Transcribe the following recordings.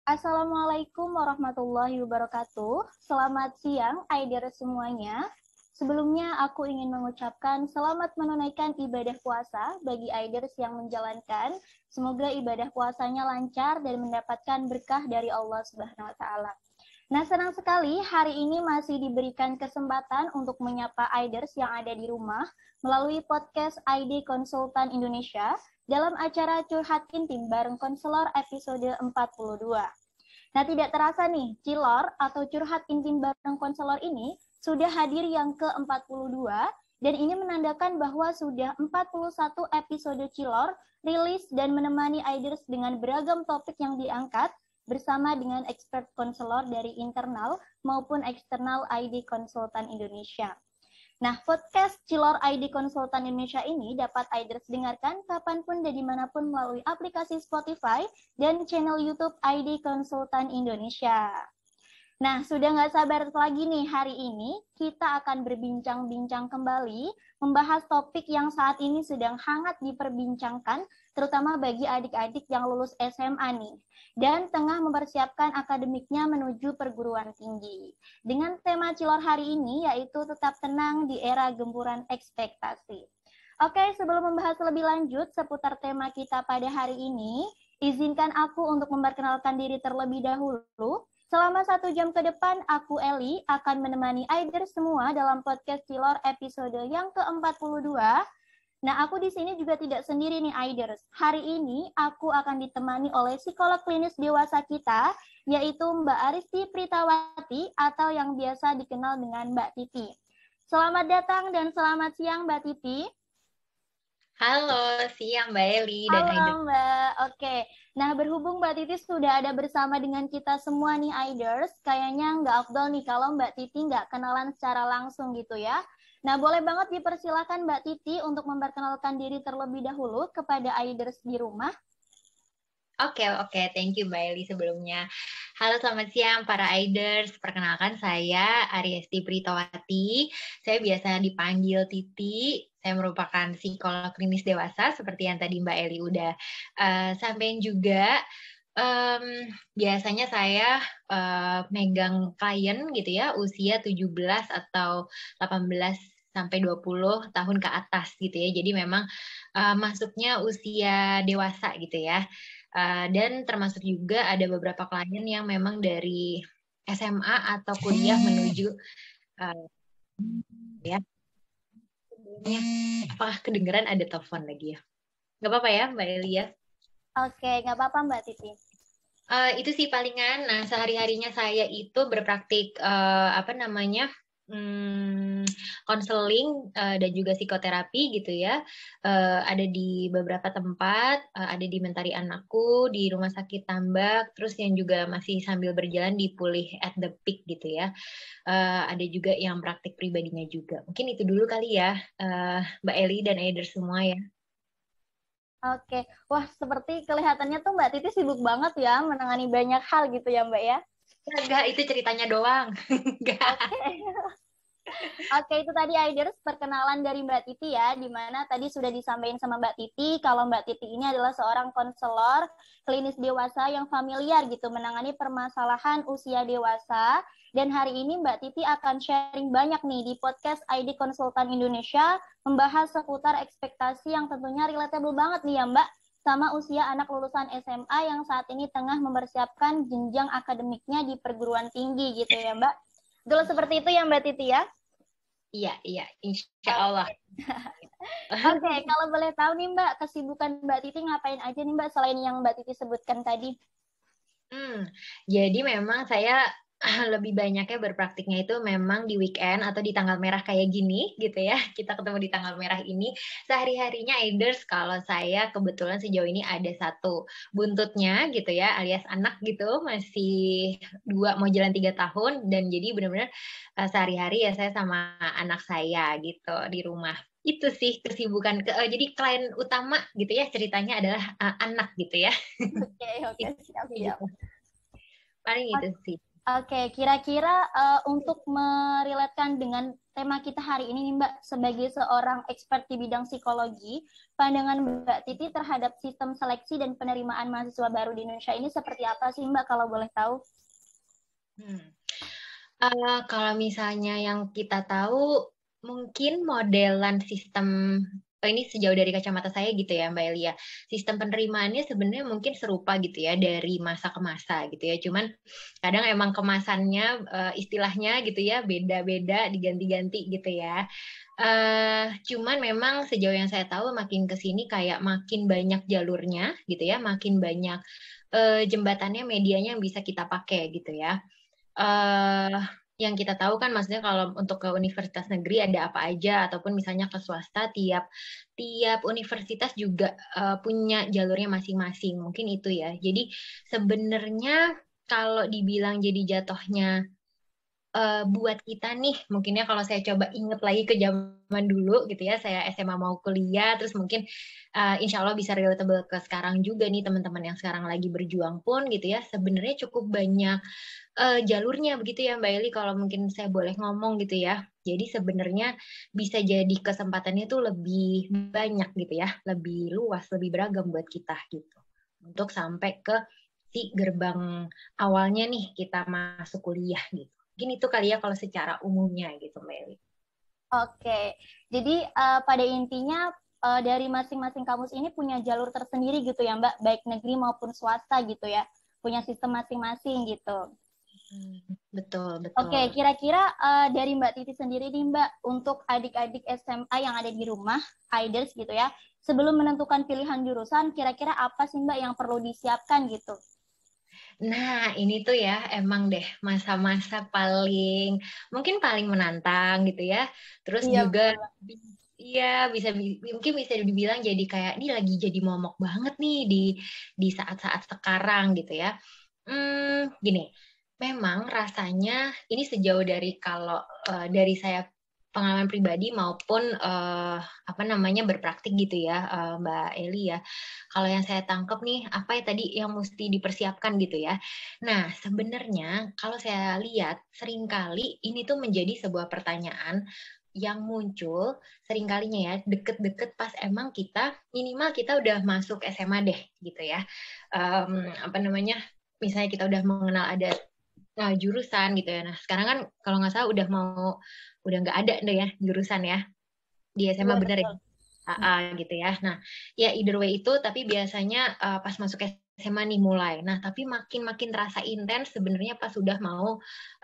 Assalamualaikum warahmatullahi wabarakatuh. Selamat siang, Aider semuanya. Sebelumnya aku ingin mengucapkan selamat menunaikan ibadah puasa bagi Aiders yang menjalankan. Semoga ibadah puasanya lancar dan mendapatkan berkah dari Allah Subhanahu wa taala. Nah, senang sekali hari ini masih diberikan kesempatan untuk menyapa Aiders yang ada di rumah melalui podcast ID Konsultan Indonesia dalam acara Curhat Intim bareng Konselor episode 42. Nah, tidak terasa nih, Cilor atau Curhat Intim bareng Konselor ini sudah hadir yang ke-42 dan ini menandakan bahwa sudah 41 episode Cilor rilis dan menemani Aiders dengan beragam topik yang diangkat bersama dengan expert konselor dari internal maupun eksternal ID Konsultan Indonesia. Nah, podcast Cilor ID Konsultan Indonesia ini dapat Aiders dengarkan kapanpun dan dimanapun melalui aplikasi Spotify dan channel YouTube ID Konsultan Indonesia. Nah, sudah nggak sabar lagi nih hari ini kita akan berbincang-bincang kembali membahas topik yang saat ini sedang hangat diperbincangkan terutama bagi adik-adik yang lulus SMA nih dan tengah mempersiapkan akademiknya menuju perguruan tinggi. Dengan tema Cilor hari ini yaitu tetap tenang di era gempuran ekspektasi. Oke, sebelum membahas lebih lanjut seputar tema kita pada hari ini, izinkan aku untuk memperkenalkan diri terlebih dahulu. Selama 1 jam ke depan, aku Eli akan menemani Aider semua dalam podcast Cilor episode yang ke-42. Nah, aku di sini juga tidak sendiri nih Aiders. Hari ini aku akan ditemani oleh psikolog klinis dewasa kita, yaitu Mbak Aristi Pritawati atau yang biasa dikenal dengan Mbak Titi. Selamat datang dan selamat siang Mbak Titi. Halo, siang Mbak Eli dan Aiders. Halo Mbak, oke. Nah, berhubung Mbak Titi sudah ada bersama dengan kita semua nih Aiders, kayaknya nggak afdol nih kalau Mbak Titi nggak kenalan secara langsung gitu ya. Nah, boleh banget dipersilakan Mbak Titi untuk memperkenalkan diri terlebih dahulu kepada Aiders di rumah. Oke, thank you Mbak Eli sebelumnya. Halo, selamat siang para Aiders. Perkenalkan saya Ariesti Pritawati. Saya biasa dipanggil Titi. Saya merupakan psikolog klinis dewasa seperti yang tadi Mbak Eli udah sampaikan juga. Biasanya saya megang klien gitu ya, usia 17 atau 18 sampai 20 tahun ke atas gitu ya. Jadi memang masuknya usia dewasa gitu ya. Dan termasuk juga ada beberapa klien yang memang dari SMA atau kuliah menuju ya. Apakah kedengeran ada telepon lagi ya? Nggak apa-apa ya Mbak Elia? Oke, nggak apa-apa Mbak Titi. Itu sih palingan. Nah, sehari-harinya saya itu berpraktik konseling dan juga psikoterapi gitu ya. Ada di beberapa tempat, ada di Mentari Anakku, di Rumah Sakit Tambak, terus yang juga masih sambil berjalan di Pulih at the Peak gitu ya. Ada juga yang praktik pribadinya juga. Mungkin itu dulu kali ya, Mbak Eli dan Aider semua ya. Oke, wah seperti kelihatannya tuh Mbak Titi sibuk banget ya menangani banyak hal gitu ya Mbak ya. Enggak, itu ceritanya doang. Enggak. Oke. Oke, itu tadi Aiders perkenalan dari Mbak Titi ya, di mana tadi sudah disampaikan sama Mbak Titi kalau Mbak Titi ini adalah seorang konselor klinis dewasa yang familiar gitu menangani permasalahan usia dewasa. Dan hari ini Mbak Titi akan sharing banyak nih di podcast ID Konsultan Indonesia membahas seputar ekspektasi yang tentunya relatable banget nih ya Mbak sama usia anak lulusan SMA yang saat ini tengah mempersiapkan jenjang akademiknya di perguruan tinggi gitu ya Mbak. Betul seperti itu ya Mbak Titi ya? Iya, insya Allah. Oke, kalau boleh tahu nih Mbak, kesibukan Mbak Titi ngapain aja nih Mbak selain yang Mbak Titi sebutkan tadi? Jadi memang saya lebih banyaknya berpraktiknya itu memang di weekend atau di tanggal merah kayak gini gitu ya. Kita ketemu di tanggal merah ini. Sehari-harinya Aiders kalau saya kebetulan sejauh ini ada satu buntutnya gitu ya, alias anak gitu, masih 2 mau jalan 3 tahun. Dan jadi benar-benar sehari-hari ya saya sama anak saya gitu di rumah. Itu sih kesibukan. Jadi klien utama gitu ya ceritanya adalah anak gitu ya. Oke, siap-siap. Paling itu sih. Oke, kira-kira untuk meriletkan dengan tema kita hari ini nih Mbak, sebagai seorang expert di bidang psikologi, pandangan Mbak Titi terhadap sistem seleksi dan penerimaan mahasiswa baru di Indonesia ini seperti apa sih Mbak, kalau boleh tahu? Kalau misalnya yang kita tahu, mungkin modelan sistem ini sejauh dari kacamata saya gitu ya Mbak Elia. Sistem penerimaannya sebenarnya mungkin serupa gitu ya dari masa ke masa gitu ya. Cuman kadang emang kemasannya istilahnya gitu ya beda-beda diganti-ganti gitu ya. Cuman memang sejauh yang saya tahu makin ke sini kayak makin banyak jalurnya gitu ya, makin banyak jembatannya, medianya yang bisa kita pakai gitu ya. eh yang kita tahu kan maksudnya kalau untuk ke universitas negeri ada apa aja ataupun misalnya ke swasta tiap universitas juga punya jalurnya masing-masing mungkin itu ya. Jadi sebenarnya kalau dibilang jadi jatuhnya buat kita nih, mungkin ya kalau saya coba inget lagi ke zaman dulu gitu ya, saya SMA mau kuliah, terus mungkin insya Allah bisa relatable ke sekarang juga nih teman-teman yang sekarang lagi berjuang pun gitu ya, sebenarnya cukup banyak jalurnya begitu ya Mbak Eli, kalau mungkin saya boleh ngomong gitu ya. Jadi sebenarnya bisa jadi kesempatannya tuh lebih banyak gitu ya, lebih luas, lebih beragam buat kita gitu. Untuk sampai ke si gerbang awalnya nih kita masuk kuliah gitu. Mungkin itu kali ya kalau secara umumnya gitu Mbak Eli. Oke, jadi pada intinya dari masing-masing kampus ini punya jalur tersendiri gitu ya Mbak, baik negeri maupun swasta gitu ya, punya sistem masing-masing gitu. Betul, Oke, betul. kira-kira dari Mbak Titi sendiri nih Mbak, untuk adik-adik SMA yang ada di rumah, Aiders gitu ya, sebelum menentukan pilihan jurusan, kira-kira apa sih Mbak yang perlu disiapkan gitu? Nah, ini tuh ya emang deh masa-masa mungkin paling menantang gitu ya. Terus Iya, juga betul. iya mungkin bisa dibilang jadi kayak ini lagi jadi momok banget nih di saat-saat sekarang gitu ya. Gini, memang rasanya ini sejauh dari kalau dari saya pengalaman pribadi maupun apa namanya berpraktik gitu ya Mbak Eli ya. Kalau yang saya tangkap nih apa ya tadi yang mesti dipersiapkan gitu ya. Nah, sebenarnya kalau saya lihat seringkali ini tuh menjadi sebuah pertanyaan yang muncul seringkalinya ya deket-deket pas emang kita minimal kita udah masuk SMA deh gitu ya. Apa namanya misalnya kita udah mengenal ada jurusan gitu ya. Nah, sekarang kan kalau nggak salah udah nggak ada deh ya jurusan ya di SMA Iya, bener ya. betul. Gitu ya. Nah, ya either way itu, tapi biasanya pas masuk SMA nih mulai. Nah, tapi makin terasa intens sebenarnya pas sudah mau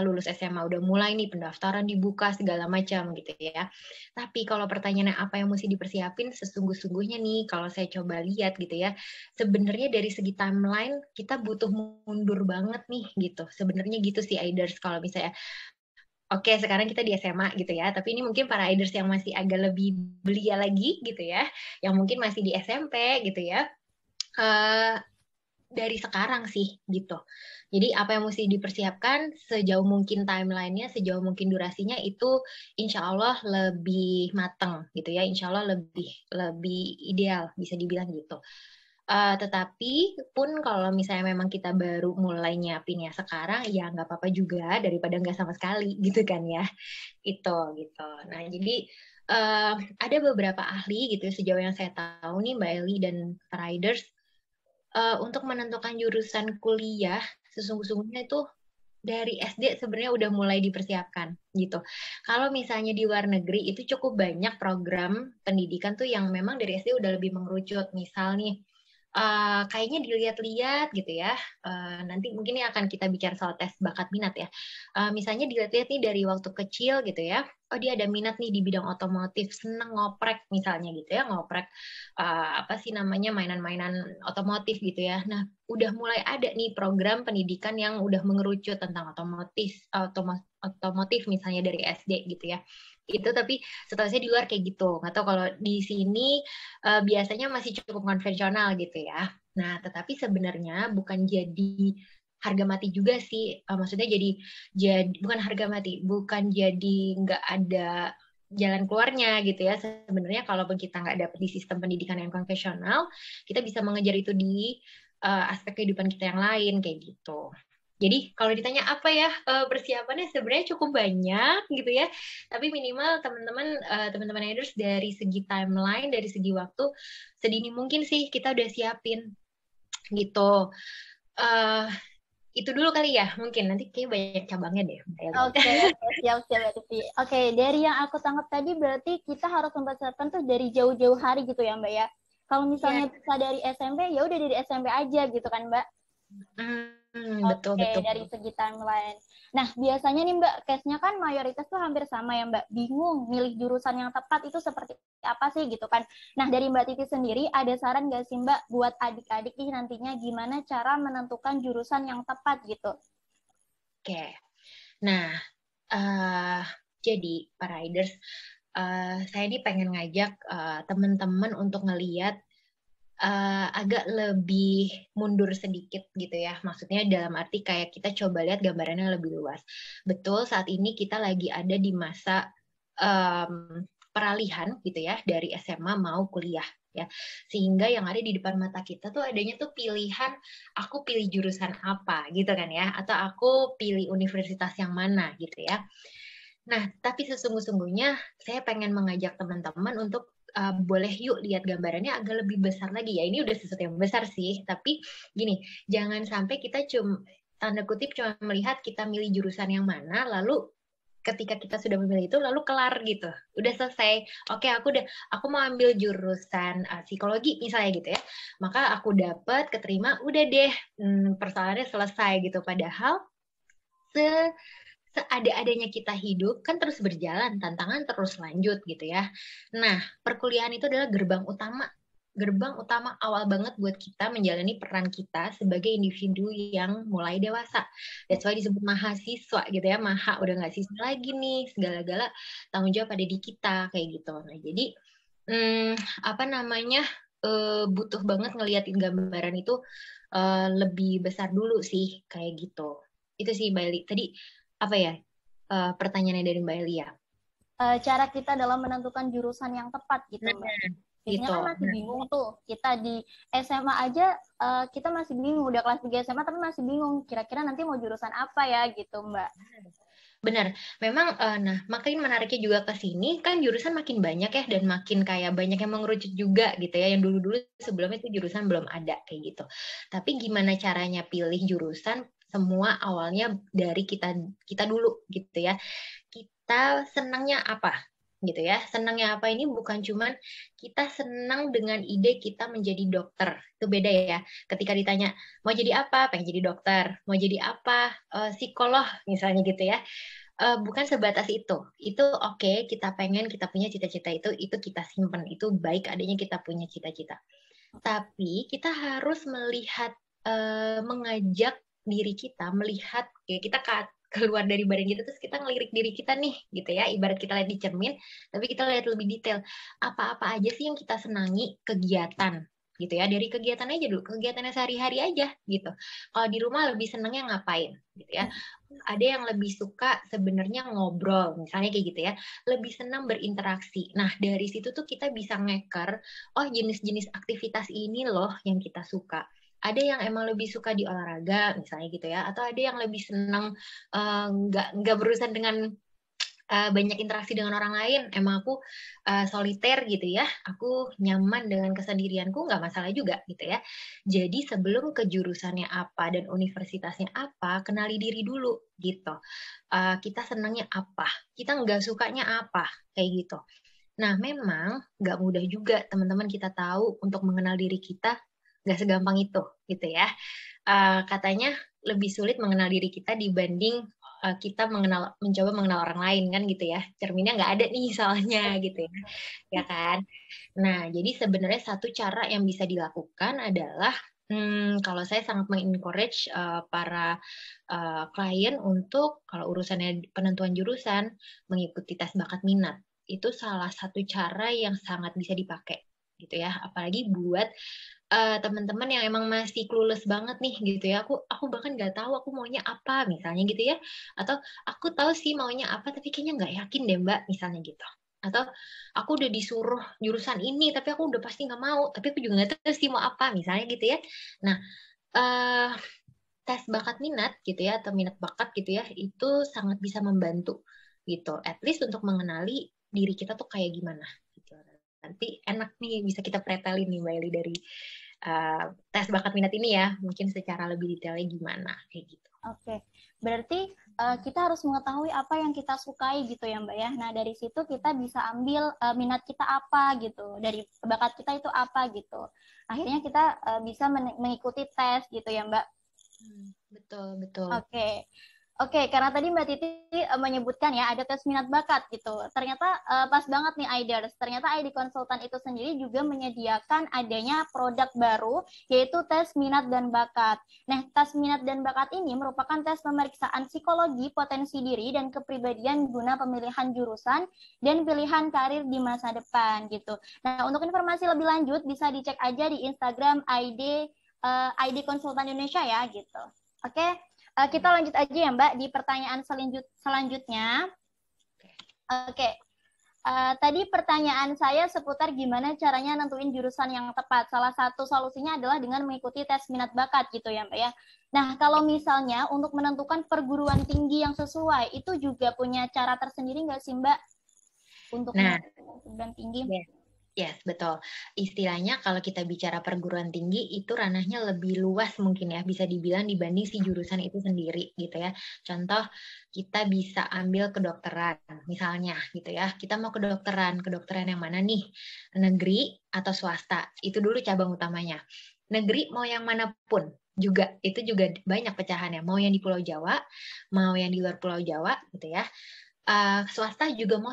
lulus SMA, udah mulai nih pendaftaran dibuka segala macam gitu ya. Tapi kalau pertanyaannya apa yang mesti dipersiapin, sesungguh-sungguhnya nih kalau saya coba lihat gitu ya, sebenarnya dari segi timeline kita butuh mundur banget nih gitu. Sebenarnya gitu sih Aiders kalau misalnya oke, sekarang kita di SMA gitu ya, tapi ini mungkin para riders yang masih agak lebih belia lagi gitu ya, yang mungkin masih di SMP gitu ya, eee, dari sekarang sih gitu. Jadi apa yang mesti dipersiapkan sejauh mungkin timeline-nya, sejauh mungkin durasinya itu insya Allah lebih mateng gitu ya, insya Allah lebih lebih ideal bisa dibilang gitu. Tetapi pun kalau misalnya memang kita baru mulai nyiapin ya sekarang, ya nggak apa-apa juga daripada nggak sama sekali gitu kan ya. Gitu. Nah, jadi ada beberapa ahli gitu sejauh yang saya tahu nih Mbak Eli dan Riders untuk menentukan jurusan kuliah sesungguh-sungguhnya itu dari SD sebenarnya udah mulai dipersiapkan gitu. Kalau misalnya di luar negeri itu cukup banyak program pendidikan tuh yang memang dari SD udah lebih mengerucut. Misal nih kayaknya dilihat-lihat gitu ya, nanti mungkin ini akan kita bicara soal tes bakat minat ya. Misalnya dilihat-lihat nih dari waktu kecil gitu ya, oh dia ada minat nih di bidang otomotif, seneng ngoprek misalnya gitu ya, ngoprek apa sih namanya mainan-mainan otomotif gitu ya. Nah, udah mulai ada nih program pendidikan yang udah mengerucut tentang otomotif misalnya dari SD gitu ya. Itu tapi setahu saya di luar kayak gitu. Nggak tahu kalau di sini biasanya masih cukup konvensional gitu ya. Nah, tetapi sebenarnya bukan jadi harga mati juga sih. Maksudnya jadi bukan harga mati, bukan jadi nggak ada jalan keluarnya gitu ya. Sebenarnya kalaupun kita nggak dapet di sistem pendidikan yang konvensional, kita bisa mengejar itu di aspek kehidupan kita yang lain kayak gitu. Jadi kalau ditanya apa ya persiapannya sebenarnya cukup banyak gitu ya. Tapi minimal teman-teman Riders dari segi timeline, dari segi waktu sedini mungkin sih kita udah siapin gitu. Eh itu dulu kali ya, mungkin nanti kayak banyak cabangnya deh, Mbak Eli. Oke, oke, siap, siap, Mbak Titi. Oke, dari yang aku tangkap tadi berarti kita harus mempersiapkan tuh dari jauh-jauh hari gitu ya, Mbak ya. Kalau Iya. misalnya bisa dari SMP, ya udah dari SMP aja gitu kan, Mbak. Betul Oke, betul. dari segi timeline. Nah, biasanya nih Mbak, case-nya kan mayoritas tuh hampir sama ya Mbak. Bingung milih jurusan yang tepat itu seperti apa sih gitu kan. Nah, dari Mbak Titi sendiri, ada saran nggak sih Mbak buat adik-adik nih nantinya gimana cara menentukan jurusan yang tepat gitu? Oke. Nah, eh jadi para riders, saya ini pengen ngajak teman-teman untuk ngeliat agak lebih mundur sedikit gitu ya. Maksudnya dalam arti kayak kita coba lihat gambarannya lebih luas. Betul, saat ini kita lagi ada di masa peralihan gitu ya dari SMA mau kuliah ya. Sehingga yang ada di depan mata kita tuh adanya tuh pilihan aku pilih jurusan apa gitu kan ya atau aku pilih universitas yang mana gitu ya. Nah, tapi sesungguh-sungguhnya saya pengen mengajak teman-teman untuk boleh yuk lihat gambarannya agak lebih besar lagi ya. Ini udah sesuatu yang besar sih, tapi gini, jangan sampai kita cuma tanda kutip cuma melihat kita milih jurusan yang mana, lalu ketika kita sudah memilih itu lalu kelar gitu. Udah selesai. Oke, aku mau ambil jurusan psikologi misalnya gitu ya. Maka aku dapat keterima, udah deh persoalannya selesai gitu. Padahal seada-adanya kita hidup kan terus berjalan, tantangan terus lanjut gitu ya. Nah, perkuliahan itu adalah gerbang utama awal banget buat kita menjalani peran kita sebagai individu yang mulai dewasa. That's why disebut mahasiswa gitu ya, maha udah nggak siswa lagi nih, segala-gala tanggung jawab ada di kita kayak gitu. Nah, jadi hmm, apa namanya butuh banget ngeliatin gambaran itu lebih besar dulu sih kayak gitu. Itu sih Bailey. Tadi apa ya pertanyaannya dari Mbak Elia? Cara kita dalam menentukan jurusan yang tepat gitu Nah, Mbak. Biasanya gitu. kan masih bingung tuh. Kita di SMA aja kita masih bingung. Udah kelas 3 SMA tapi masih bingung. Kira-kira nanti mau jurusan apa ya gitu Mbak. Benar, memang, nah makin menariknya juga ke sini, kan jurusan makin banyak ya, dan makin kayak banyak yang mengerucut juga gitu ya, yang dulu-dulu sebelumnya itu jurusan belum ada, kayak gitu. Tapi gimana caranya pilih jurusan, semua awalnya dari kita kita dulu gitu ya. Kita senangnya apa? Gitu ya. Senangnya apa ini bukan cuman kita senang dengan ide kita menjadi dokter. Itu beda ya. Ketika ditanya, mau jadi apa? Pengen jadi dokter. Mau jadi apa? Psikolog misalnya gitu ya. Bukan sebatas itu. Itu oke, kita pengen, kita punya cita-cita itu kita simpen. Itu baik adanya kita punya cita-cita. Tapi kita harus melihat, mengajak diri kita, melihat ya kita keluar dari badan kita terus kita ngelirik diri kita nih gitu ya. Ibarat kita lihat di cermin, tapi kita lihat lebih detail. Apa-apa aja sih yang kita senangi kegiatan gitu ya. Dari kegiatan aja dulu, kegiatannya sehari-hari aja gitu. Kalau di rumah lebih senangnya ngapain gitu ya. Ada yang lebih suka sebenarnya ngobrol, misalnya kayak gitu ya. Lebih senang berinteraksi. Nah, dari situ tuh kita bisa ngeker, oh jenis-jenis aktivitas ini loh yang kita suka. Ada yang emang lebih suka di olahraga, misalnya gitu ya. Atau ada yang lebih senang nggak berurusan dengan banyak interaksi dengan orang lain. Emang aku soliter gitu ya. Aku nyaman dengan kesendirianku, nggak masalah juga gitu ya. Jadi sebelum ke jurusannya apa dan universitasnya apa, kenali diri dulu gitu. Kita senangnya apa, kita nggak sukanya apa, kayak gitu. Nah, memang nggak mudah juga teman-teman kita tahu untuk mengenal diri kita nggak segampang itu, gitu ya. Katanya lebih sulit mengenal diri kita dibanding kita mencoba mengenal orang lain kan gitu ya. Cerminnya nggak ada nih soalnya gitu ya, ya kan. Nah, jadi sebenarnya satu cara yang bisa dilakukan adalah kalau saya sangat mengencourage para klien untuk kalau urusannya penentuan jurusan mengikuti tes bakat minat itu salah satu cara yang sangat bisa dipakai gitu ya apalagi buat teman-teman yang emang masih clueless banget nih gitu ya aku bahkan nggak tahu aku maunya apa misalnya gitu ya atau aku tahu sih maunya apa tapi kayaknya nggak yakin deh mbak misalnya gitu atau aku udah disuruh jurusan ini tapi aku udah pasti nggak mau tapi aku juga nggak tahu sih mau apa misalnya gitu ya nah eh tes bakat minat gitu ya, atau minat bakat gitu ya, itu sangat bisa membantu gitu. At least untuk mengenali diri kita tuh kayak gimana gitu. Nanti enak nih bisa kita pretelin nih Mbak Eli dari tes bakat minat ini ya, mungkin secara lebih detailnya gimana kayak gitu. Oke, berarti kita harus mengetahui apa yang kita sukai gitu ya Mbak ya. Nah dari situ kita bisa ambil minat kita apa gitu, dari bakat kita itu apa gitu. Akhirnya kita bisa mengikuti tes gitu ya Mbak. Betul, betul. Oke. Oke, karena tadi Mbak Titi menyebutkan ya ada tes minat bakat gitu. Ternyata pas banget nih Aiders. Ternyata ID Konsultan itu sendiri juga menyediakan adanya produk baru yaitu tes minat dan bakat. Nah, tes minat dan bakat ini merupakan tes pemeriksaan psikologi, potensi diri dan kepribadian guna pemilihan jurusan dan pilihan karir di masa depan gitu. Nah, untuk informasi lebih lanjut bisa dicek aja di Instagram ID Konsultan Indonesia ya gitu. Oke. Kita lanjut aja ya Mbak di pertanyaan selanjutnya. Oke. Tadi pertanyaan saya seputar gimana caranya nentuin jurusan yang tepat. Salah satu solusinya adalah dengan mengikuti tes minat bakat gitu ya Mbak ya. Nah kalau misalnya untuk menentukan perguruan tinggi yang sesuai, itu juga punya cara tersendiri nggak sih Mbak? Untuk menentukan perguruan tinggi? Yes, betul. Istilahnya kalau kita bicara perguruan tinggi itu ranahnya lebih luas mungkin ya, bisa dibilang dibanding si jurusan itu sendiri gitu ya. Contoh, kita bisa ambil kedokteran misalnya gitu ya. Kita mau kedokteran yang mana nih? Negeri atau swasta? Itu dulu cabang utamanya. Negeri mau yang manapun juga, itu juga banyak pecahannya. Mau yang di Pulau Jawa, mau yang di luar Pulau Jawa gitu ya. Swasta juga mau